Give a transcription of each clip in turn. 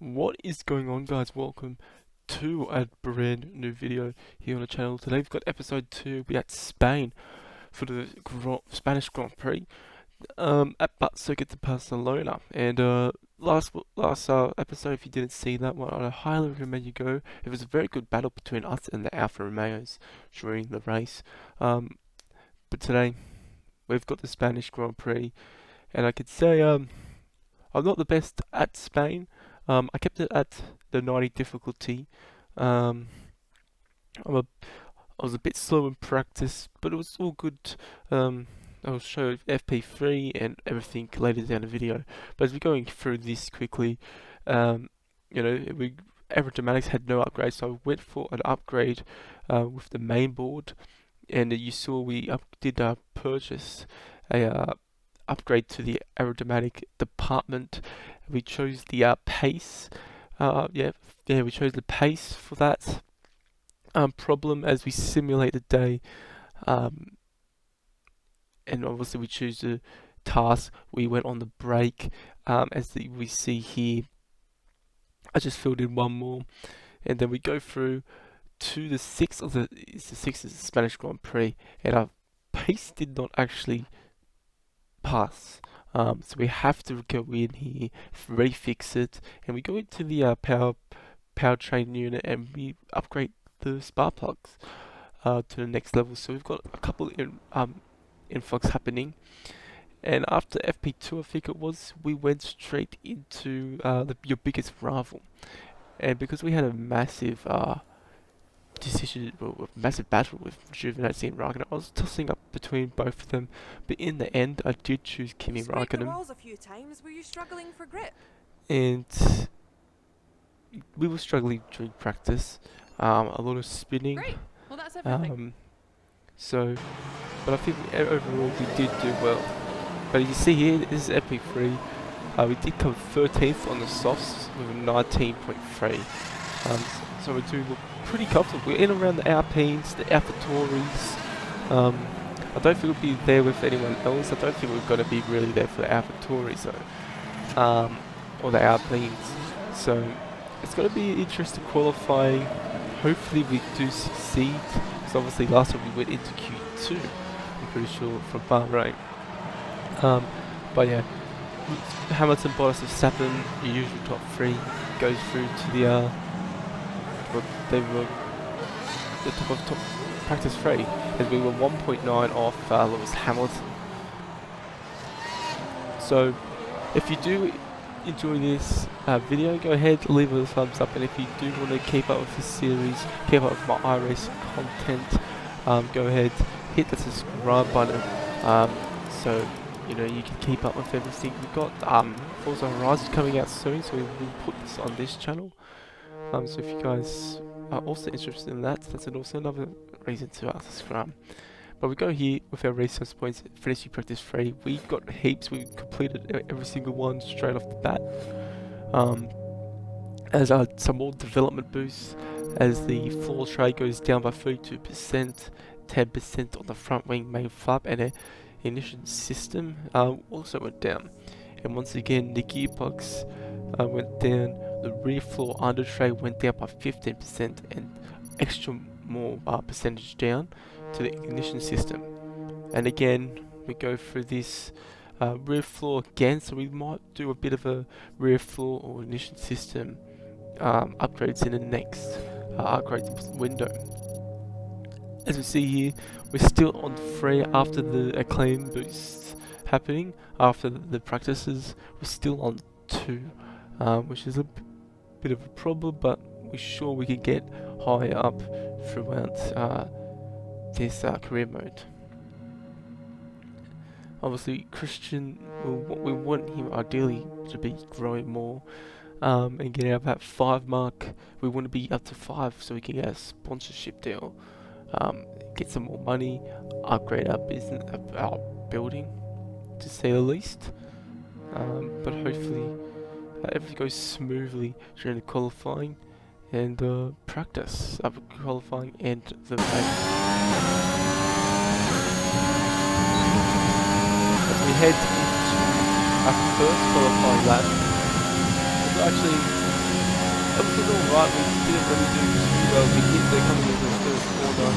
What is going on, guys? Welcome to a brand new video here on the channel. Today we've got episode 2. We're at Spain for the Spanish Grand Prix at Butt Circuit to Barcelona. And last episode, if you didn't see that one, I highly recommend you go. It was a very good battle between us and the Alfa Romeos during the race. But today we've got the Spanish Grand Prix, and I could say I'm not the best at Spain. I kept it at the 90 difficulty. Um, I was a bit slow in practice, but it was all good. I'll show FP3 and everything later down the video. But as we're going through this quickly, um, aerodynamics had no upgrade, so I went for an upgrade with the main board, and you saw we did purchase a upgrade to the aerodynamic department. We chose the pace. We chose the pace for that problem as we simulate the day. And obviously we choose the task. We went on the brake. We see here, I just filled in one more, and then we go through to the sixth of the Spanish Grand Prix, and our pace did not actually pass. So we have to go in here, refix it, and we go into the powertrain unit and we upgrade the spark plugs to the next level. So we've got a couple influx happening, and after FP2, I think it was, we went straight into your biggest rival, and because we had a massive massive battle with Giovinazzi and Raikkonen. I was tossing up between both of them, but in the end, I did choose Kimi Raikkonen. Walls a few times. Were you struggling for grip? And we were struggling during practice. A lot of spinning. Great. Well, that's everything. But I think overall we did do well. But you see here, this is FP3. We did come 13th on the softs with a 19.3. So we do look pretty comfortable. We're in around the Alpines, the AlphaTauris. I don't think we'll be there with anyone else. I don't think we're going to be really there for the AlphaTauris or the Alpines. So it's going to be interesting qualifying. Hopefully we do succeed. So obviously last time we went into Q2, I'm pretty sure, from Bahrain. But yeah, Hamilton, Bottas, Verstappen, your usual top 3 goes through to the they were the top of top practice 3, as we were 1.9 off Lewis Hamilton. So if you do enjoy this video, go ahead, leave a thumbs up, and if you do want to keep up with this series, keep up with my iRacing content, go ahead, hit the subscribe button, so you can keep up with everything. We've got Forza Horizon coming out soon, so we will put this on this channel. So if you guys are also interested in that, that's also another reason to subscribe. But we go here with our race points, finishing practice 3. We got heaps, we completed every single one straight off the bat. As some more development boosts, as the floor tray goes down by 32%, 10% on the front wing main flap, and the ignition system also went down. And once again, the gearbox went down. The rear floor under tray went down by 15% and extra more percentage down to the ignition system. And again, we go through this rear floor again, so we might do a bit of a rear floor or ignition system upgrades in the next upgrade window. As we see here, we're still on 3 after the acclaim boosts happening. After the practices, we're still on 2, which is a bit of a problem, but we're sure we can get higher up throughout this career mode. Obviously, Christian, we want him ideally to be growing more and getting up that 5 mark. We want to be up to 5 so we can get a sponsorship deal, get some more money, upgrade our business, our building, to say the least. But hopefully everything goes smoothly during the qualifying and practice of qualifying and the race. As we head into our first qualifying lap, we've actually everything alright. We didn't really do too well. We hit the coming into the first corner.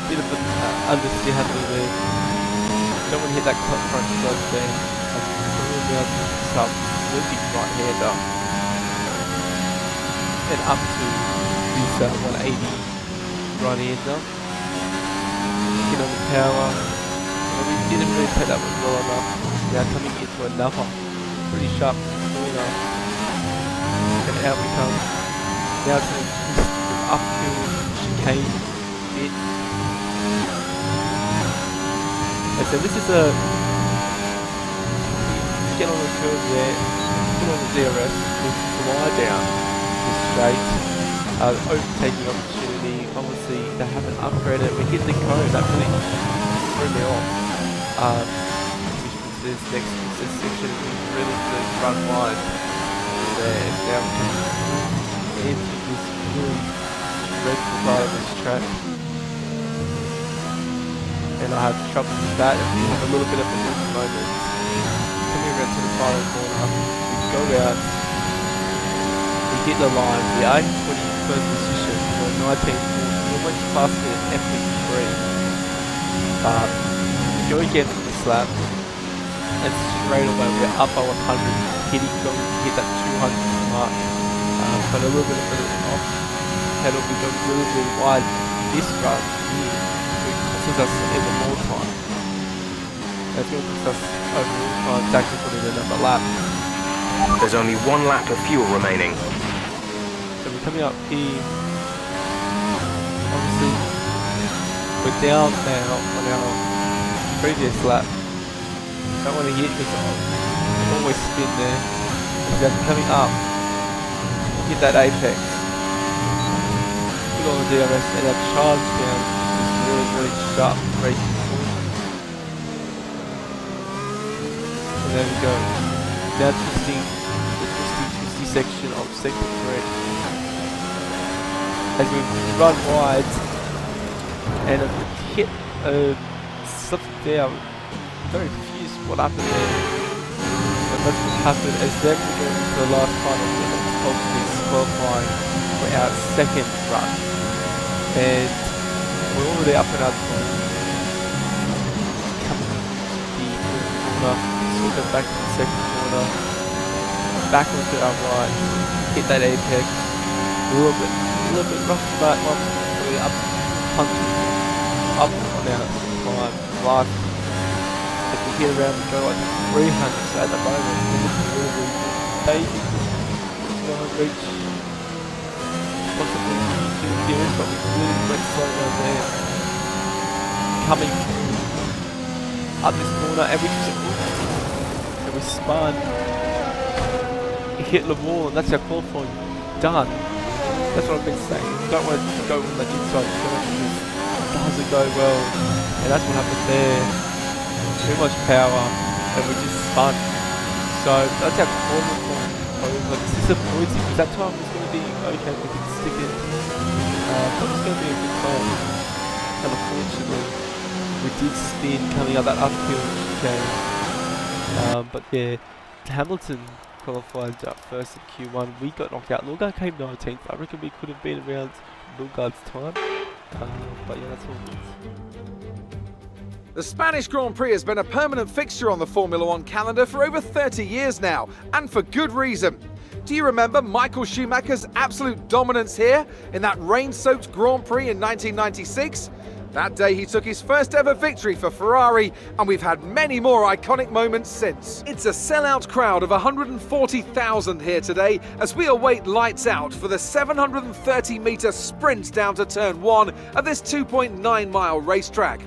Bit of an understeer happening there. Don't want to hit that front sludge there. We'll be able to pick this up. Really big right hander. And up to this 180 right hander. Get on the power. And we didn't really take that one well enough. Now coming into another pretty sharp corner. And out we come. Now it's going to twist the uphill chicane bit. And so this is a get on the curve there, put on the DRS, we'll fly down the straight, overtaking opportunity. Obviously they haven't upgraded it. We hit the cone, that really threw me off. This section we really run wide there. Now into this really dreadful part of this track. And I have trouble with that. We have a little bit of a losing moment. Coming around to the final corner, we go out, we hit the line, we are in 21st position, we're 19th, we're almost past the F3. But we go again for the slap, and straight away we're up by 100, going to hit that 200 mark. But a little bit of a off pedal, we go really, really wide this run here. Us even more time. That's going to cost us overall time to actually put in another lap. There's only 1 lap of fuel remaining. So we're coming up here. Obviously, we're down now on our previous lap. Don't want to hit because I always spin there. As we're coming up, hit that apex. Put on the DRS and our charge down. Really sharp braking point. And there we go. Now twisting the twisty section of sector 3. As we run wide and hit something there, I'm very confused what happened there. And that's what happened as then we go into the last final minute of this qualifying for our second run. And we're already up and out from coming to the corner, swing it back to the second corner, back onto our right, hit that apex, a little bit rough that one, really up, punching up on our time, last, if we hit around we go like 300, so at the moment we're looking really good, maybe we're going to reach possibly years, but we really went slow down there. Coming up this corner, and we spun. It hit the wall, and that's our qualifying done. That's what I've been saying. Don't want to go on the inside corner because it doesn't go well, and that's what happened there. Too much power, and we just spun. So that's our qualifying over. It's disappointing because that time was going to be okay. We could stick it. But it's going to be a good time. And unfortunately, we did spin coming up that uphill chicane. But yeah, Hamilton qualified first in Q1. We got knocked out. Lugard came 19th. I reckon we could have been around Lugard's time. But yeah, that's all good. The Spanish Grand Prix has been a permanent fixture on the Formula One calendar for over 30 years now, and for good reason. Do you remember Michael Schumacher's absolute dominance here in that rain-soaked Grand Prix in 1996? That day he took his first ever victory for Ferrari, and we've had many more iconic moments since. It's a sellout crowd of 140,000 here today as we await lights out for the 730-metre sprint down to turn 1 of this 2.9-mile racetrack.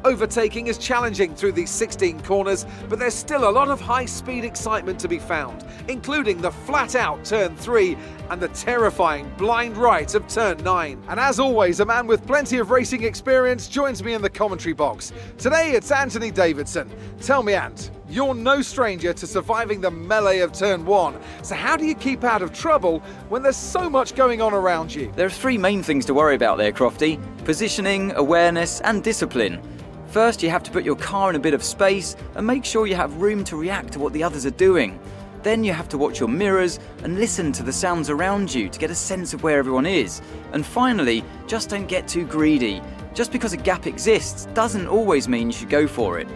Overtaking is challenging through these 16 corners, but there's still a lot of high-speed excitement to be found, including the flat-out turn 3 and the terrifying blind right of turn 9. And as always, a man with plenty of racing experience joins me in the commentary box. Today it's Anthony Davidson. Tell me, Ant, you're no stranger to surviving the melee of turn 1, so how do you keep out of trouble when there's so much going on around you? There are 3 main things to worry about there, Crofty: positioning, awareness and discipline. First, you have to put your car in a bit of space and make sure you have room to react to what the others are doing. Then you have to watch your mirrors and listen to the sounds around you to get a sense of where everyone is. And finally, just don't get too greedy. Just because a gap exists doesn't always mean you should go for it.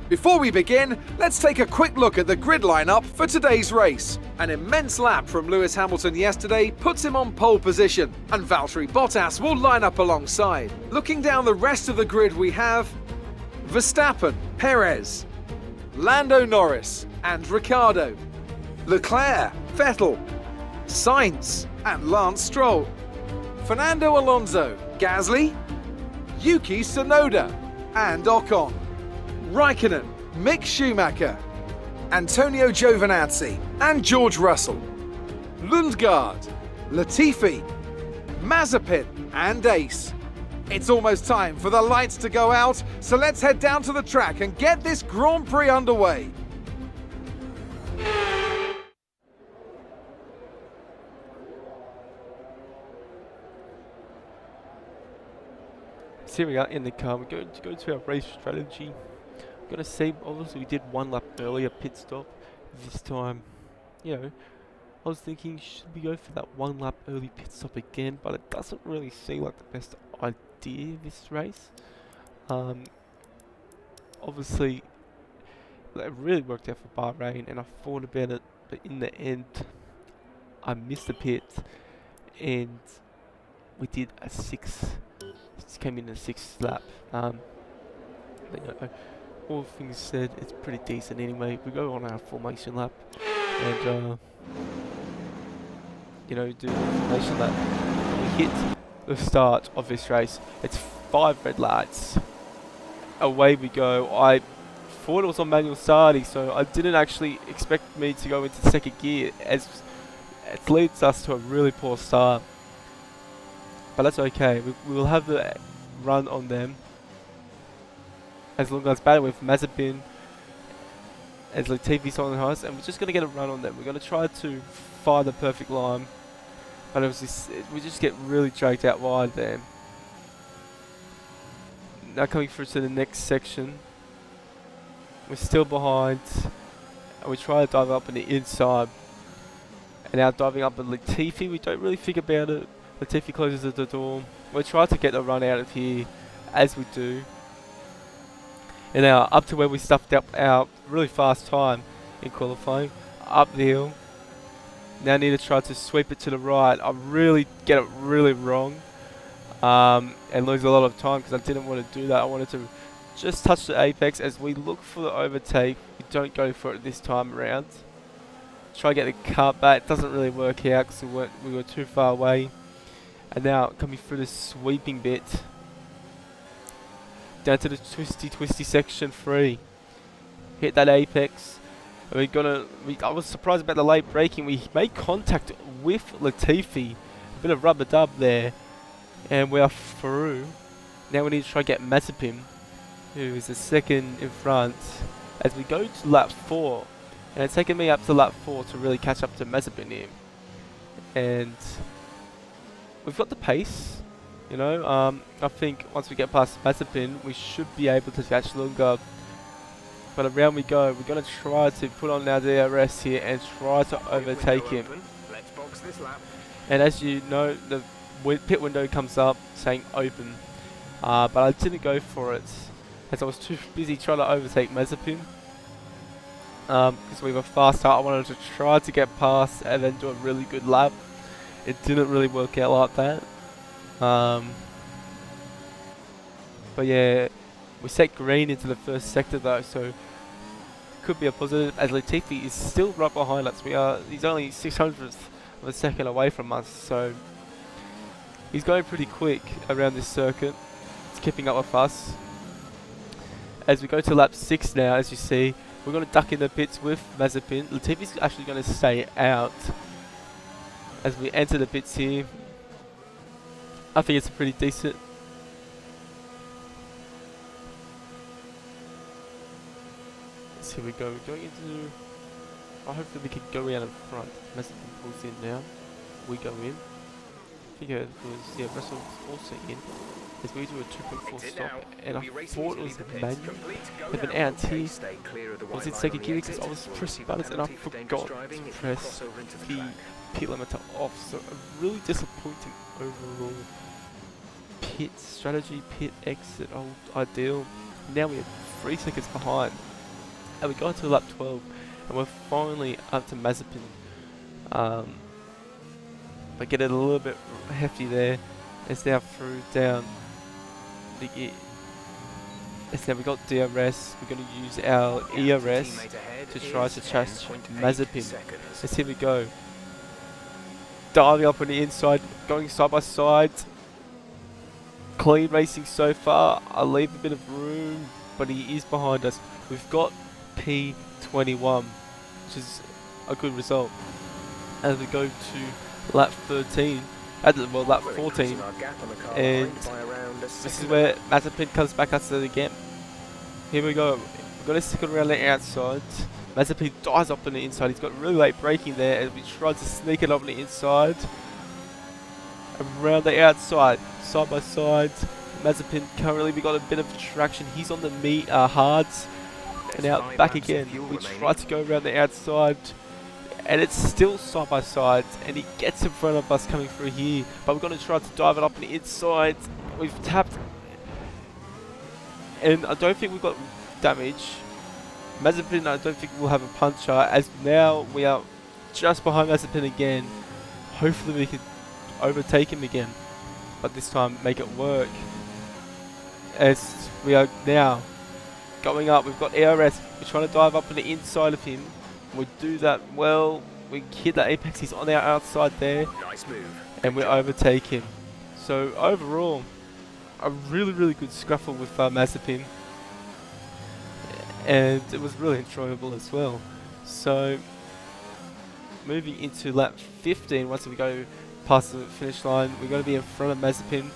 Before we begin, let's take a quick look at the grid lineup for today's race. An immense lap from Lewis Hamilton yesterday puts him on pole position, and Valtteri Bottas will line up alongside. Looking down the rest of the grid, we have Verstappen, Perez, Lando Norris and Ricciardo, Leclerc, Vettel, Sainz and Lance Stroll, Fernando Alonso, Gasly, Yuki Tsunoda and Ocon, Raikkonen, Mick Schumacher, Antonio Giovinazzi and George Russell, Lundgaard, Latifi, Mazepin and Ace. It's almost time for the lights to go out, so let's head down to the track and get this Grand Prix underway. So here we are in the car. We're going to go to our race strategy. We're going to see, obviously we did one lap earlier pit stop. This time, you know, I was thinking, should we go for that one lap early pit stop again? But it doesn't really seem like the best idea this race. Obviously, it really worked out for Bahrain, and I thought about it, but in the end, I missed the pit, and we did a came in a sixth lap. But you know, all things said, it's pretty decent anyway. We go on our formation lap, and you know, do the formation lap. We hit the start of this race. It's 5 red lights. Away we go. I thought it was on manual starting, so I didn't actually expect me to go into second gear, as it leads us to a really poor start. But that's okay. We will have the run on them, as long as battle with Mazepin as Latifi's on the house, and we're just going to get a run on them. We're going to try to find the perfect line, but we just get really dragged out wide there. Now coming through to the next section, we're still behind, and we try to dive up on the inside, and now diving up with Latifi, we don't really think about it. Latifi closes the door. We'll try to get the run out of here, as we do. And now up to where we stuffed up our really fast time in qualifying. Up the hill. Now need to try to sweep it to the right. I really get it really wrong. And lose a lot of time, because I didn't want to do that. I wanted to just touch the apex as we look for the overtake. We don't go for it this time around. Try to get the cut back. It doesn't really work out because we were too far away. And now coming through the sweeping bit, down to the twisty section 3. Hit that apex. And I was surprised about the late braking. We made contact with Latifi. A bit of rubber dub there. And we are through. Now we need to try to get Mazepin, who is the second in front, as we go to lap 4. And it's taken me up to lap 4 to really catch up to Mazepin here. And we've got the pace, you know. I think once we get past Mazepin, we should be able to catch Lundgaard. But around we go. We're going to try to put on our DRS here and try to overtake him. Let's box this lap. And as you know, the pit window comes up saying open. But I didn't go for it, as I was too busy trying to overtake Mazepin. Because we were fast out, I wanted to try to get past and then do a really good lap. It didn't really work out like that. But yeah, we set green into the first sector though, so could be a positive, as Latifi is still right behind us. He's only 600th of a second away from us, so he's going pretty quick around this circuit. It's keeping up with us. As we go to lap 6 now, as you see, we're going to duck in the pits with Mazepin. Latifi's actually going to stay out as we enter the pits here. I think it's pretty decent. So here we go. We're going into. Hopefully we can go around in front. Mazepin pulls in now. We go in. I think it was, yeah, Russell's also in. as we do a 2.4 Exit stop, now. and We'll I be racing thought to it was leave the a pits. manual. Complete. Go With an now. ART, Okay, stay clear of the I was white in line second on the gear because exit. I was We'll pressing receive a buttons and I penalty for dangerous forgot driving to if you press cross over into the the track. pit limiter off. So a really disappointing overall pit strategy, pit exit, ideal. Now we're 3 seconds behind, and we got to lap 12, and we're finally up to Mazepin. But get it a little bit hefty there. It's now through down the it's now we got DRS. We're going to use our ERS to try to chase Mazepin. Let's here we go. Diving up on the inside, going side by side. Clean racing so far. I'll leave a bit of room, but he is behind us. We've got P21, which is a good result. As we go to lap 13, lap 14, and this is where Mazepin comes back at it again. Here we go. We've got a second around the outside. Mazepin dives up on the inside. He's got really late braking there as we try to sneak it up on the inside. Around the outside, side by side. Mazepin currently, we got a bit of traction. He's on the hards. And now back again. We try to go around the outside. And it's still side by side. And he gets in front of us coming through here. But we're going to try to dive it up on the inside. We've tapped. And I don't think we've got damage. Mazepin, I don't think we'll have a puncher. As now we are just behind Mazepin again. Hopefully we can overtake him again. But this time make it work. As we are now going up, we've got ARS. We're trying to dive up on the inside of him. We do that well. We hit the apex. He's on our outside there. Nice move. And we overtake him. So overall, a really good scuffle with Mazepin, and it was really enjoyable as well. So moving into lap 15, once we go past the finish line, we're going to be in front of Mazepin.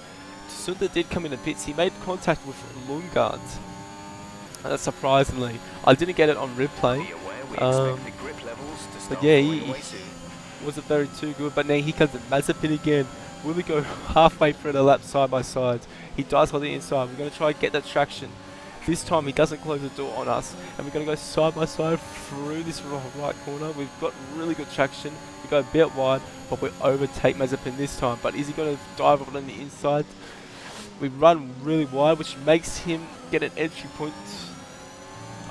Sunda did come in the pits. He made contact with Lundgaard. Surprisingly, I didn't get it on replay. But yeah, he wasn't very too good. But now he comes at Mazepin again. Will we go halfway through the lap side by side? He dives on the inside. We're going to try and get that traction. This time he doesn't close the door on us. And we're going to go side by side through this right corner. We've got really good traction. We go a bit wide, but we overtake Mazepin this time. But is he going to dive up on the inside? We run really wide, which makes him get an entry point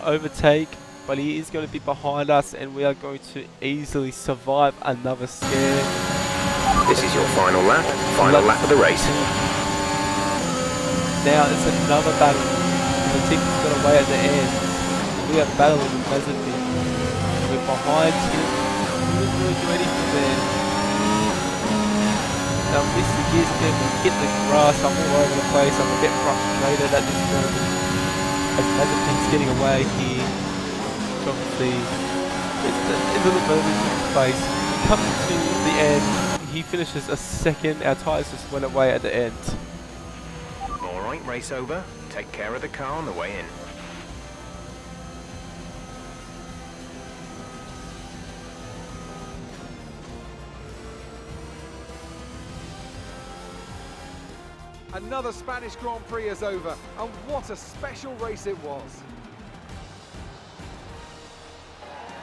overtake. But he is going to be behind us, and we are going to easily survive another scare. This is your final lap of the race. Now it's another battle. The team has got away at the end. We are battling with Mazepin. We're behind him. We didn't really do anything there. Now miss the gears again. We hit the grass. I'm all over the place. I'm a bit frustrated at this moment. As Mazepin's getting away here. Obviously, it's a little bit of a place. Coming to the end. He finishes a second. Our tyres just went away at the end. Alright, race over. Take care of the car on the way in. Another Spanish Grand Prix is over, and what a special race it was.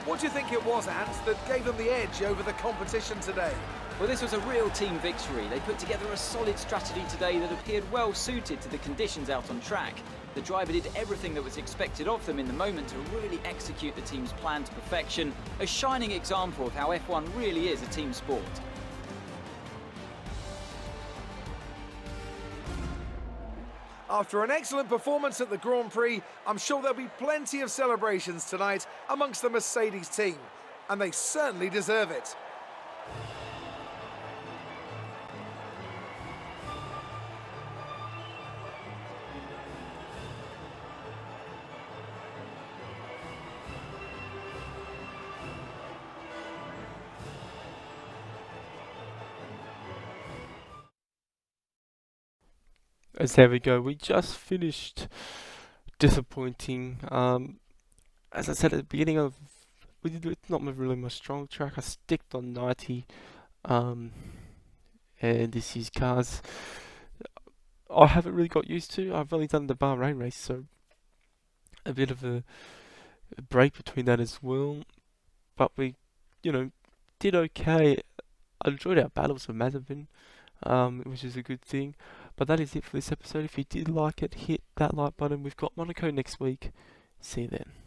What do you think it was, Ant, that gave them the edge over the competition today? Well, this was a real team victory. They put together a solid strategy today that appeared well suited to the conditions out on track. The driver did everything that was expected of them in the moment to really execute the team's plan to perfection, a shining example of how F1 really is a team sport. After an excellent performance at the Grand Prix, I'm sure there'll be plenty of celebrations tonight amongst the Mercedes team, and they certainly deserve it. As there we go, we just finished. Disappointing. As I said at the beginning of, it's not really my strong track. I sticked on 90, and this is cars. I haven't really got used to. I've only done the Bahrain race, so a bit of a break between that as well. But we, did okay. I enjoyed our battles with Mazepin, which is a good thing. But that is it for this episode. If you did like it, hit that like button. We've got Monaco next week. See you then.